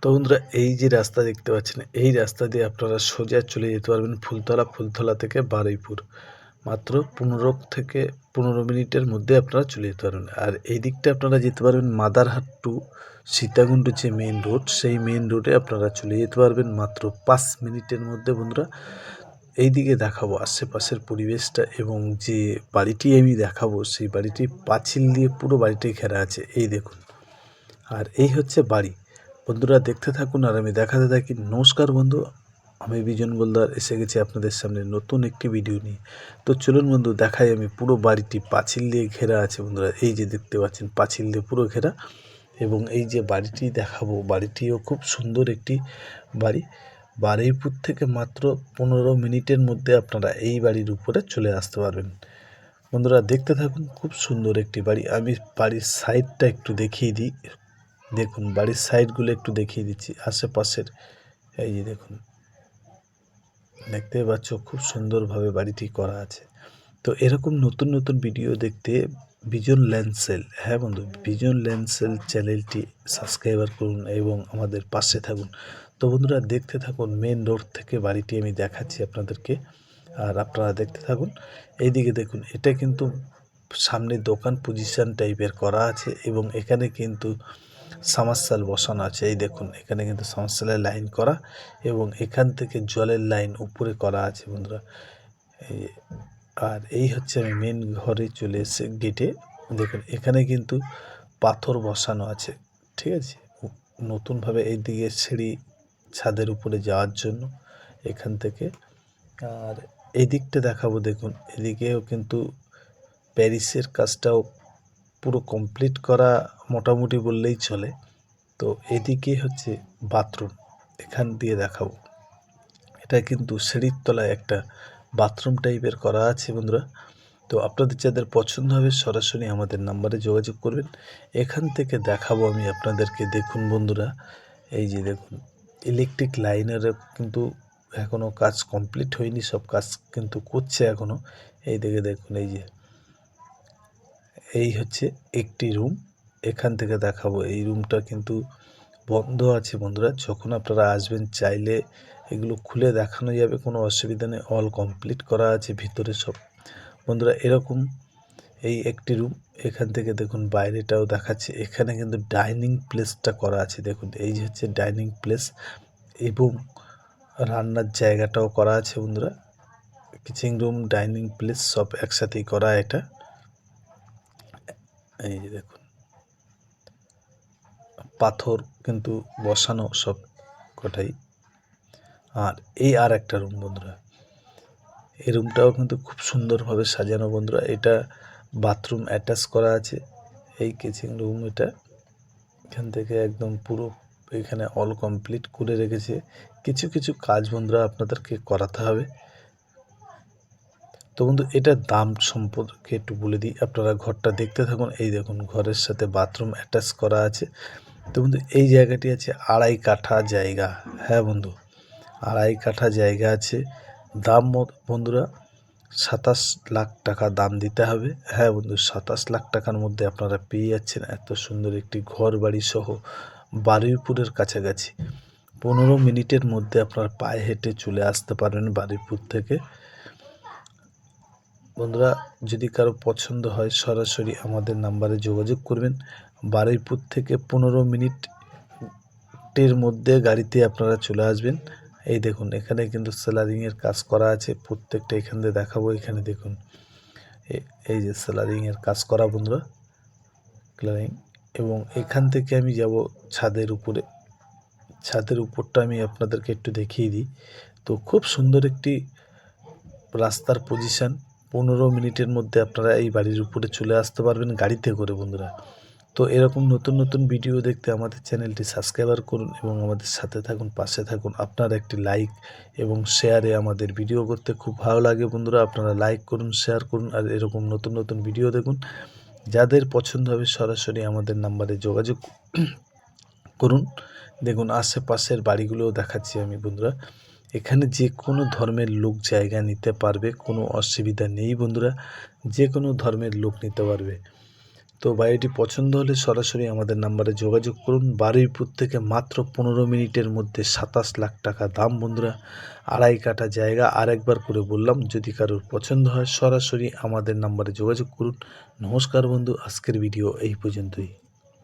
তো বন্ধুরা এই যে রাস্তা দেখতে পাচ্ছেন, এই রাস্তা দিয়ে আপনারা সোজা চলে যেতে পারবেন ফুলতলা, ফুলতলা থেকে বারুইপুর। মাত্র 15 মিনিটের মধ্যে আপনারা চলে যেতে পারবেন। আর এই দিকটা আপনারা যেতে পারবেন মাদারহাট টু সীতাকুণ্ড যে মেন রোড, সেই মেন রোডে আপনারা চলে যেতে পারবেন মাত্র 5 মিনিটের মধ্যে। বন্ধুরা এইদিকে দেখাবো আশেপাশের পরিবেশটা, এবং যে বাড়িটি আমি দেখাবো সেই বাড়িটি পাঁচিল দিয়ে পুরো বাড়িটি ঘেরা আছে, এই দেখুন। আর এই হচ্ছে বাড়ি। বন্ধুরা দেখতে থাকুন আর আমি দেখাতে থাকি। নমস্কার বন্ধু, আমি বিজন গোলদার এসে গেছি আপনাদের সামনে নতুন একটি ভিডিও নিয়ে। তো চলুন বন্ধু দেখাই আমি পুরো বাড়িটি পাঁচিল দিয়ে ঘেরা আছে। বন্ধুরা এই যে দেখতে পাচ্ছেন পাঁচিল দিয়ে পুরো ঘেরা, এবং এই যে বাড়িটি দেখাবো, বাড়িটিও খুব সুন্দর একটি বাড়ি। বারুইপুর থেকে মাত্র 15 মিনিটের মধ্যে আপনারা এই বাড়ির উপরে চলে আসতে পারবেন। বন্ধুরা দেখতে থাকুন, খুব সুন্দর একটি বাড়ি। আমি বাড়ির সাইডটা একটু দেখিয়ে দিই। দেখুন বাড়ির সাইডগুলো একটু দেখিয়ে দিচ্ছি আশেপাশের। এই যে দেখুন, দেখতে পাচ্ছ খুব সুন্দরভাবে বাড়িটি করা আছে। তো এরকম নতুন নতুন ভিডিও দেখতে বিজন ল্যান্ডসেল, হ্যাঁ বন্ধু, বিজন ল্যান্ডসেল চ্যানেলটি সাবস্ক্রাইবার করুন এবং আমাদের পাশে থাকুন। তো বন্ধুরা দেখতে থাকুন, মেন রোড থেকে বাড়িটি আমি দেখাচ্ছি আপনাদেরকে, আর আপনারা দেখতে থাকুন। এইদিকে দেখুন, এটা কিন্তু সামনে দোকান পজিশন টাইপের করা আছে, এবং এখানে কিন্তু সাবমার্সাল বসানো আছে। এই দেখুন এখানে কিন্তু সাবমার্সালের লাইন করা, এবং এখান থেকে জলের লাইন উপরে করা আছে বন্ধুরা। আর এই হচ্ছে আমি মেন ঘরে চলে এসে গেটে দেখুন, এখানে কিন্তু পাথর বসানো আছে, ঠিক আছে, নতুনভাবে এইদিকে সিঁড়ি ছাদের উপরে যাওয়ার জন্য এখান থেকে। আর এই দিকটা দেখাবো, দেখুন এদিকেও কিন্তু প্যারিসের কাজটাও পুরো কমপ্লিট করা মোটামুটি বললেই চলে। তো এদিকে হচ্ছে বাথরুম, এখান দিয়ে দেখাবো। এটা কিন্তু সিঁড়ির তলায় একটা বাথরুম টাইপের করা আছে বন্ধুরা। তো আপনাদের যাদের পছন্দ হবে সরাসরি আমাদের নাম্বারে যোগাযোগ করবেন। এখান থেকে দেখাবো আমি আপনাদেরকে। দেখুন বন্ধুরা, এই যে দেখুন ইলেকট্রিক লাইনের কিন্তু এখনও কাজ কমপ্লিট হয়নি, সব কাজ কিন্তু করছে এখনও। এই দিকে দেখুন, এই যে এই হচ্ছে একটি রুম, এখান থেকে দেখাবো। এই রুমটা কিন্তু বন্ধ আছে বন্ধুরা, যখন আপনারা আসবেন চাইলে এগুলো খুলে দেখানো যাবে, কোনো অসুবিধা নেই। অল কমপ্লিট করা আছে ভিতরে সব বন্ধুরা। এরকম এই একটি রুম, এখান থেকে দেখুন বাইরেটাও দেখাচ্ছে। এখানে কিন্তু ডাইনিং প্লেসটা করা আছে, দেখুন এই যে হচ্ছে ডাইনিং প্লেস, এবং রান্নার জায়গাটাও করা আছে বন্ধুরা। কিচেন রুম, ডাইনিং প্লেস সব একসাথেই করা এটা। এই যে দেখুন পাথর কিন্তু বসানো সব কটাই। আর এই আর একটা রুম বন্ধুরা, এই রুমটাও কিন্তু খুব সুন্দরভাবে সাজানো বন্ধুরা। এটা বাথরুম অ্যাটাচ করা আছে, এই কিচেন রুম এটা। এখান থেকে একদম পুরো এখানে অল কমপ্লিট করে রেখেছে। কিছু কিছু কাজ বন্ধুরা আপনাদেরকে করাতে হবে। তো বন্ধু এটার দাম সম্পর্কে একটু বলে দিই, আপনারা ঘরটা দেখতে থাকুন। এই দেখুন ঘরের সাথে বাথরুম অ্যাটাচ করা আছে। তো বন্ধু এই জায়গাটি আছে 2.5 কাঠা জায়গা, হ্যাঁ বন্ধু 2.5 কাঠা জায়গা আছে। দাম বন্ধুরা 27 লাখ টাকা দাম দিতে হবে। হ্যাঁ বন্ধু 27 লাখ টাকার মধ্যে আপনারা পেয়ে যাচ্ছেন এত সুন্দর একটি ঘর বাড়ি সহ বারুইপুরের কাছাকাছি। 15 মিনিটের মধ্যে আপনারা পায়ে হেঁটে চলে আসতে পারবেন বারুইপুর থেকে। বন্ধুরা যদি কারো পছন্দ হয় সরাসরি আমাদের নাম্বারে যোগাযোগ করবেন। বারুইপুর থেকে 15 মিনিটের মধ্যে গাড়িতে আপনারা চলে আসবেন। এই দেখুন এখানে কিন্তু সেলারিংয়ের কাজ করা আছে প্রত্যেকটা, এখান দিয়ে দেখাবো। এখানে দেখুন এই যে সেলারিংয়ের কাজ করা বন্ধুরা, ক্লারিং। এবং এখান থেকে আমি যাব ছাদের উপরে। ছাদের উপরটা আমি আপনাদেরকে একটু দেখিয়ে দিই। তো খুব সুন্দর একটি রাস্তার পজিশান। 15 মিনিটের মধ্যে আপনারা এই বাড়ির উপরে চলে আসতে পারবেন গাড়িতে করে বন্ধুরা। তো এরকম নতুন নতুন ভিডিও দেখতে আমাদের চ্যানেলটি সাবস্ক্রাইবার করুন এবং আমাদের সাথে থাকুন, পাশে থাকুন। আপনার একটি লাইক এবং শেয়ারে আমাদের ভিডিও করতে খুব ভালো লাগে বন্ধুরা। আপনারা লাইক করুন, শেয়ার করুন, আর এরকম নতুন নতুন ভিডিও দেখুন। যাদের পছন্দ হবে সরাসরি আমাদের নাম্বারে যোগাযোগ করুন। দেখুন আশেপাশের বাড়িগুলোও দেখাচ্ছি আমি বন্ধুরা। এখানে যে কোনো ধর্মের লোক জায়গা নিতে পারবে, কোনো অসুবিধা নেই বন্ধুরা। যে কোনো ধর্মের লোক নিতে পারবে, তো বাড়িটি পছন্দ হলে সরাসরি আমাদের নাম্বারে যোগাযোগ করুন। বারুইপুর থেকে মাত্র 15 মিনিটের মধ্যে 27 লাখ টাকা দাম বন্ধুরা, 2.5 কাঠা জায়গা। আরেকবার করে বললাম, যদি কারোর পছন্দ হয় সরাসরি আমাদের নাম্বারে যোগাযোগ করুন। নমস্কার বন্ধু, আজকের ভিডিও এই পর্যন্তই।